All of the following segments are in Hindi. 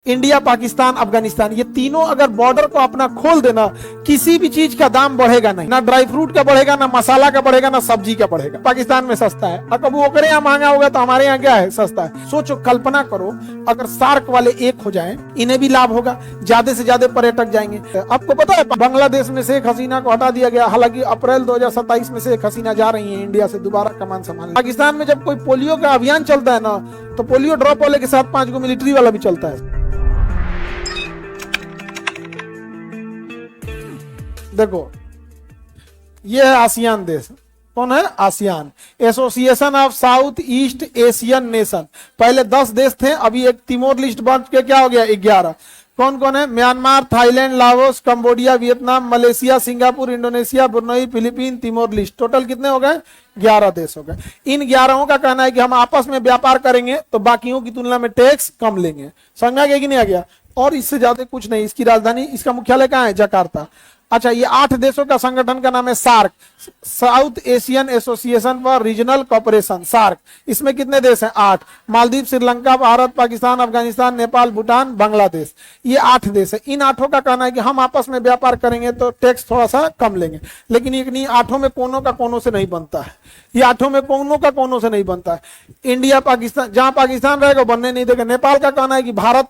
इंडिया, पाकिस्तान, अफगानिस्तान, ये तीनों अगर बॉर्डर को अपना खोल देना, किसी भी चीज का दाम बढ़ेगा नहीं, ना ड्राई फ्रूट का बढ़ेगा, ना मसाला का बढ़ेगा, ना सब्जी का बढ़ेगा। पाकिस्तान में सस्ता है, अगर वो करे यहाँ महंगा होगा तो हमारे यहाँ क्या है, सस्ता है। सोचो, कल्पना करो अगर सार्क वाले एक हो जाएं, इन्हें भी लाभ होगा, ज्यादा से ज्यादा पर्यटक जाएंगे। आपको पता है बांग्लादेश में शेख हसीना को हटा दिया गया, हालांकि अप्रैल 2027 में शेख हसीना जा रही है इंडिया से दोबारा कमान संभालने। पाकिस्तान में जब कोई पोलियो का अभियान चलता है ना, तो पोलियो ड्रॉप वाले के साथ 5 गो मिलिट्री वाला भी चलता है। देखो, ये है आसियान देश। कौन है? ASEAN, association of south east Asian nation. पहले 10 देश थे, अभी एक तिमोर लिस्ट बढ़ के क्या हो गया, 11। कौन कौन है? Myanmar, Thailand, Laos, Cambodia, Vietnam, Malaysia, Singapore, Indonesia, Brunei, Philippine, Timor list. Total कितने हो गए? 11 देश हो गए। इन 11 का कहना है कि हम आपस में व्यापार करेंगे तो बाकियों की तुलना में टैक्स कम लेंगे। समझ में आ गया कि नहीं आ गया? और इससे ज्यादा कुछ नहीं। इसकी राजधानी, इसका मुख्यालय कहाँ है? जकार्ता। अच्छा, ये 8 देशों का संगठन का नाम है SAARC, South Asian Association for Regional Cooperation, SAARC. इसमें कितने देश हैं? 8। मालदीव, श्रीलंका, भारत, पाकिस्तान, अफगानिस्तान, नेपाल, भूटान, बांग्लादेश, ये 8 देश है। इन 8 का कहना है कि हम आपस में व्यापार करेंगे तो टैक्स थोड़ा सा कम लेंगे। लेकिन ये 8 में कोनों का कोनों से नहीं बनता है, ये 8 में कोनों का कोनों से नहीं बनता है। इंडिया, पाकिस्तान, जहां पाकिस्तान रहेगा बनने नहीं देगा। नेपाल का कहना है कि भारत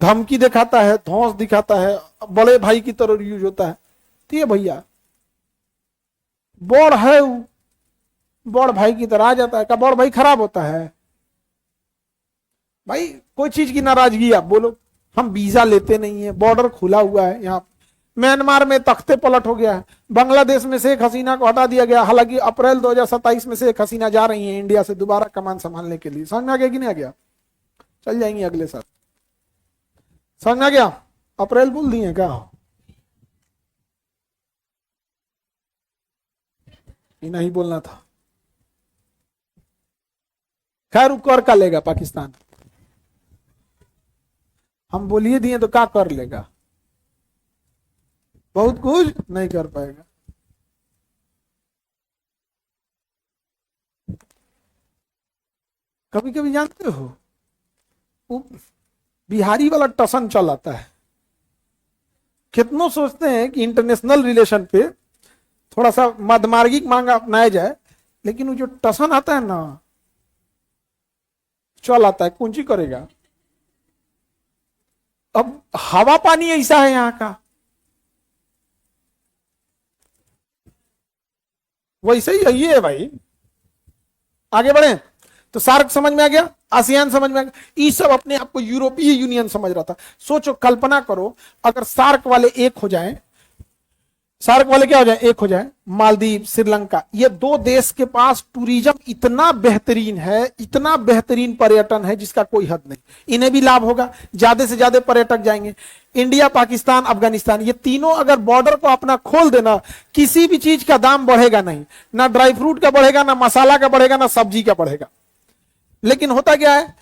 धमकी दिखाता है, धौंस दिखाता है, बड़े भाई की तरह यूज होता है। तो ये भैया बड़ है, बड़ भाई की तरह आ जाता है। क्या बड़ भाई खराब होता है? भाई कोई चीज की नाराजगी आप बोलो, हम वीजा लेते नहीं है, बॉर्डर खुला हुआ है। यहाँ म्यांमार में तख्ते पलट हो गया है, बांग्लादेश में शेख हसीना को हटा दिया गया, हालांकि अप्रैल 2027 में शेख हसीना जा रही है इंडिया से दोबारा कमान संभालने के लिए। समझ में आ गया कि नहीं आ गया? चल जाएंगी अगले साल। समझ में आ गया? अप्रैल बोल दिए क्या? ये नहीं बोलना था। खैर, कर का लेगा पाकिस्तान, हम बोलिए दिए तो क्या कर लेगा? बहुत कुछ नहीं कर पाएगा। कभी कभी जानते हो, बिहारी वाला टसन चल आता है। कितनों सोचते हैं कि इंटरनेशनल रिलेशन पे थोड़ा सा मध्यमार्गिक मांग अपनाया जाए, लेकिन वो जो टसन आता है ना, चल आता है, कुंची करेगा। अब हवा पानी ऐसा है यहाँ का, वैसे ही ये है भाई। आगे बढ़े तो सार्क समझ में आ गया, आसियान समझ में आ गया। ये सब अपने आप को यूरोपीय यूनियन समझ रहा था। सोचो, कल्पना करो अगर सार्क वाले एक हो जाएं, सार्क वाले क्या हो जाए? एक हो जाए। मालदीव, श्रीलंका, ये 2 देश के पास टूरिज्म इतना बेहतरीन है, इतना बेहतरीन पर्यटन है जिसका कोई हद नहीं। इन्हें भी लाभ होगा, ज्यादा से ज्यादा पर्यटक जाएंगे। इंडिया, पाकिस्तान, अफगानिस्तान, ये तीनों अगर बॉर्डर को अपना खोल देना, किसी भी चीज का दाम बढ़ेगा नहीं, ना ड्राई फ्रूट का बढ़ेगा, ना मसाला का बढ़ेगा, ना सब्जी का बढ़ेगा। लेकिन होता क्या है,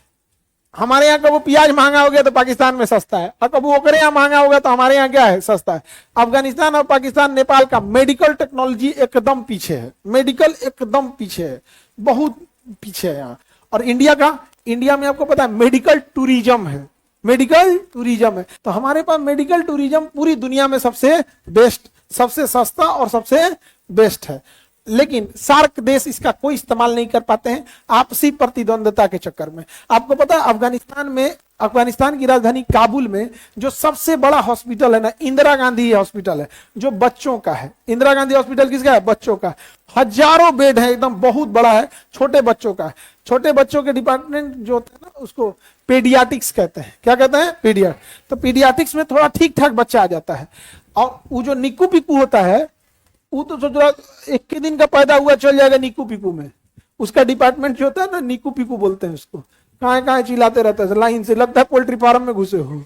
हमारे यहाँ का वो प्याज महंगा हो गया तो पाकिस्तान में सस्ता है, और कभी वो करे यहाँ महंगा होगा तो हमारे यहाँ क्या है? सस्ता है। अफगानिस्तान और पाकिस्तान, नेपाल का मेडिकल टेक्नोलॉजी एकदम पीछे है, मेडिकल एकदम पीछे है, बहुत पीछे है यहाँ। और इंडिया का, इंडिया में आपको पता है मेडिकल टूरिज्म है, मेडिकल टूरिज्म है। तो हमारे पास मेडिकल टूरिज्म पूरी दुनिया में सबसे बेस्ट, सबसे सस्ता और सबसे बेस्ट है। लेकिन सार्क देश इसका कोई इस्तेमाल नहीं कर पाते हैं आपसी प्रतिद्वंदता के चक्कर में। आपको पता है अफगानिस्तान में, अफगानिस्तान की राजधानी काबुल में जो सबसे बड़ा हॉस्पिटल है ना, इंदिरा गांधी हॉस्पिटल है, जो बच्चों का है। इंदिरा गांधी हॉस्पिटल किसका है? बच्चों का। हजारों बेड है, एकदम बहुत बड़ा है, छोटे बच्चों का है। छोटे बच्चों के डिपार्टमेंट जो होता है ना, उसको पीडियाटिक्स कहते हैं। क्या कहते हैं? पीडिया। तो पीडियाटिक्स में थोड़ा ठीक ठाक बच्चा आ जाता है। और वो जो निक्कू पिक्कू होता है, वो तो सोच रहा 21 दिन का पैदा हुआ चल जाएगा निक्कू पिक्कू में। उसका डिपार्टमेंट जो होता है ना, निक्कू पिक्कू बोलते हैं उसको। कहाँ कहाँ चिल्लाते रहता है लाइन से, लगता है पोल्ट्री फार्म में घुसे हो,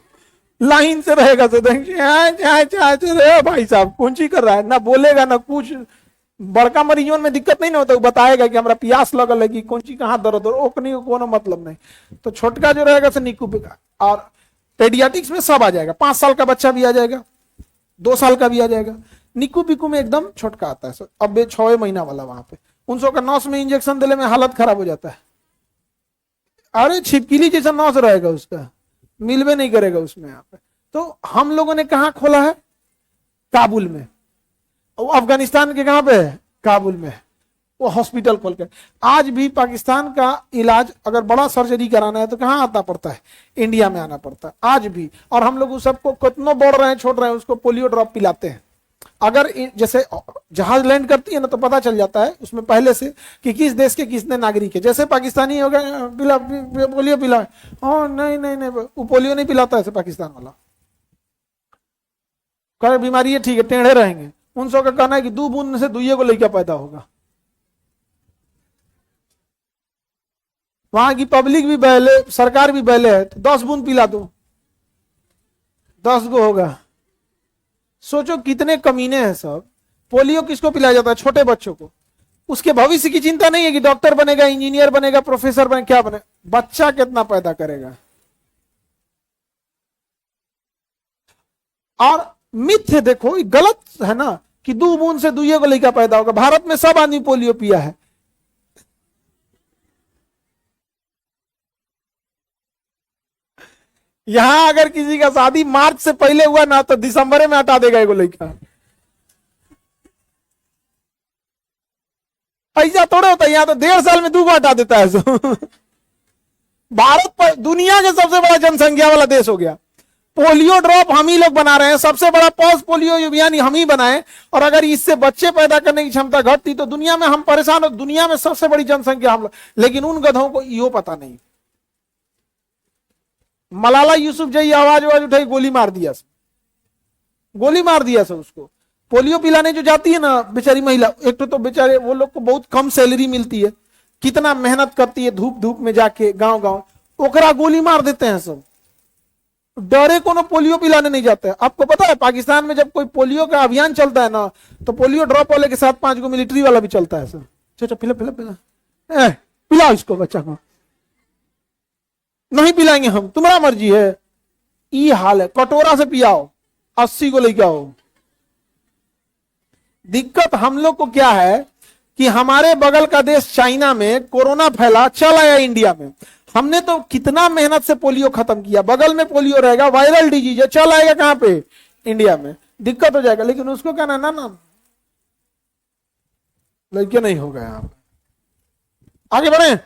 लाइन से रहेगा। भाई साहब कौन सी कर रहा है, ना बोलेगा ना कुछ। बड़का मरीजों में दिक्कत नहीं ना होता, वो बताएगा कि हमारा प्यास लगल है, कि कौन सी कहाँ दर्द हो, ओकनी को कोनो मतलब नहीं। तो छोटका जो रहेगा से निक्कू पिक्कू। और पेडियाटिक्स में सब आ जाएगा, 5 साल का बच्चा भी आ जाएगा, 2 साल का भी आ जाएगा। निक्कू पिक्कू में एकदम छोटका आता है। अब 6 महीना वाला वहां पे 900 का नौस में इंजेक्शन देने में हालत खराब हो जाता है। अरे छिपकली जैसा नौस रहेगा उसका, मिलवे नहीं करेगा उसमें यहाँ पे। तो हम लोगों ने कहा खोला है? काबुल में। अफगानिस्तान के कहां पे है? काबुल में है। वो हॉस्पिटल खोल के आज भी पाकिस्तान का इलाज अगर बड़ा सर्जरी कराना है तो कहां आना पड़ता है? इंडिया में आना पड़ता है आज भी। और हम लोग उस सबको कितनों बोल रहे हैं, छोड़ रहे हैं, उसको पोलियो ड्रॉप पिलाते हैं। अगर जैसे जहाज लैंड करती है ना तो पता चल जाता है उसमें पहले से कि किस देश के किसने नागरिक है। जैसे पाकिस्तानी हो गए पिला पोलियो पिला, नहीं नहीं नहीं वो पोलियो नहीं पिलाता है पाकिस्तान वाला। कह बीमारी है ठीक है, टेढ़े रहेंगे। उन सब का कहना है कि 2 बूंद से दुइये को लड़का पैदा होगा। वहां की पब्लिक भी बहले, सरकार भी बहले है, तो 10 बूंद पिला दो, 10 को होगा। सोचो कितने कमीने हैं सब। पोलियो किसको पिलाया जाता है? छोटे बच्चों को। उसके भविष्य की चिंता नहीं है कि डॉक्टर बनेगा, इंजीनियर बनेगा, प्रोफेसर बनेगा, क्या बने, बच्चा कितना पैदा करेगा। और मिथ है, देखो गलत है ना कि 2 बूंद से दुइये को लड़का पैदा होगा। भारत में सब आदमी पोलियो पिया है। यहां अगर किसी का शादी मार्च से पहले हुआ ना तो दिसंबर में हटा देगा एगो लड़का। ऐसा थोड़ा होता है, यहां तो 1.5 साल में 2 को हटा देता है। भारत पर दुनिया के सबसे बड़ा जनसंख्या वाला देश हो गया। पोलियो ड्रॉप हम ही लोग बना रहे हैं, सबसे बड़ा पल्स पोलियो अभियान हम ही बनाए। और अगर इससे बच्चे पैदा करने की क्षमता घटती तो दुनिया में हम परेशान हो। दुनिया में सबसे बड़ी जनसंख्या हम लोग, लेकिन उन गधों को यो पता नहीं। मलाला यूसुफ जई आवाज उठाई, गोली मार दिया, गोली मार दिया सब उसको। पोलियो पिलाने जो जाती है ना बेचारी महिला, एक तो बेचारे वो लोग को बहुत कम सैलरी मिलती है, कितना मेहनत करती है धूप धूप में जाके गांव गांव, ओकरा गोली मार देते हैं सब। डरे कोनो पोलियो पिलाने नहीं जाते हैं। आपको पता है पाकिस्तान में जब कोई पोलियो का अभियान चलता है ना तो पोलियो ड्रॉप वाले के साथ 5 को मिलिट्री वाला भी चलता है सर। चलो पिला पिला पिला, पिलाओ इसको बच्चा को। नहीं पिलाएंगे हम, तुम्हारा मर्जी है। ये हाल है, कटोरा से पियाओ, 80 को लेके आओ। दिक्कत हम लोग को क्या है कि हमारे बगल का देश चाइना में कोरोना फैला, चल आया इंडिया में। हमने तो कितना मेहनत से पोलियो खत्म किया, बगल में पोलियो रहेगा, वायरल डिजीज है, चल आएगा कहां पे? इंडिया में। दिक्कत हो जाएगा। लेकिन उसको कहना ना ना लड़के नहीं होगा। यहां आगे बढ़े।